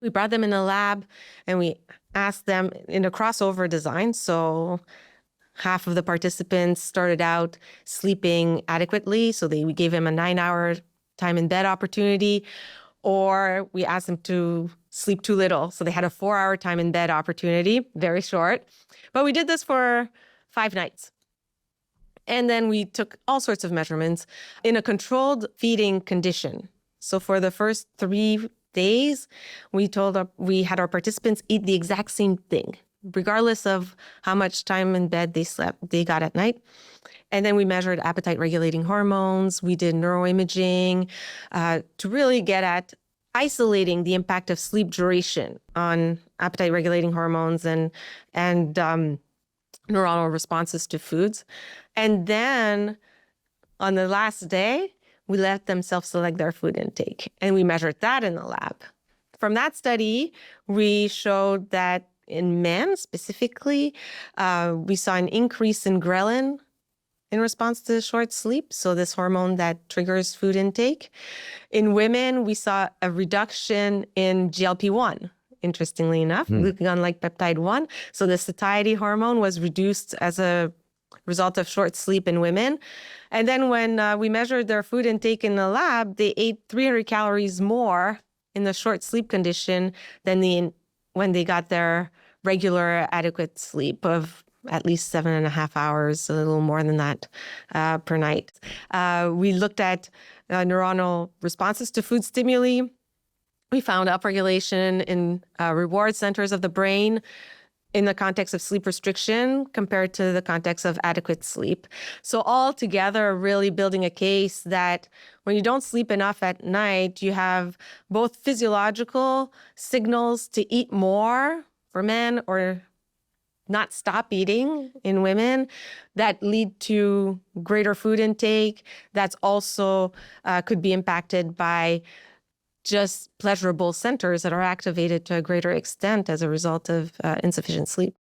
We brought them in the lab and we asked them in a crossover design. So half of the participants started out sleeping adequately. So we gave them a 9-hour time in bed opportunity, or we asked them to sleep too little. So they had a 4-hour time in bed opportunity, very short. But we did this for 5 nights. And then we took all sorts of measurements in a controlled feeding condition. So for the first 3 days, we had our participants eat the exact same thing, regardless of how much time in bed they got at night. And then we measured appetite regulating hormones. We did neuroimaging to really get at isolating the impact of sleep duration on appetite regulating hormones and neuronal responses to foods. And then on the last day, we let them self-select their food intake, and we measured that in the lab. From that study, we showed that in men specifically, we saw an increase in ghrelin in response to short sleep, so this hormone that triggers food intake. In women, we saw a reduction in GLP-1, interestingly enough, glucagon-like peptide 1. So the satiety hormone was reduced as a result of short sleep in women. And then when we measured their food intake in the lab, they ate 300 calories more in the short sleep condition than when they got their regular adequate sleep of at least 7.5 hours, a little more than that per night. We looked at neuronal responses to food stimuli. We found upregulation in reward centers of the brain in the context of sleep restriction compared to the context of adequate sleep. So all together, really building a case that when you don't sleep enough at night, you have both physiological signals to eat more for men or not stop eating in women that lead to greater food intake. That's also could be impacted by just pleasurable centers that are activated to a greater extent as a result of insufficient sleep.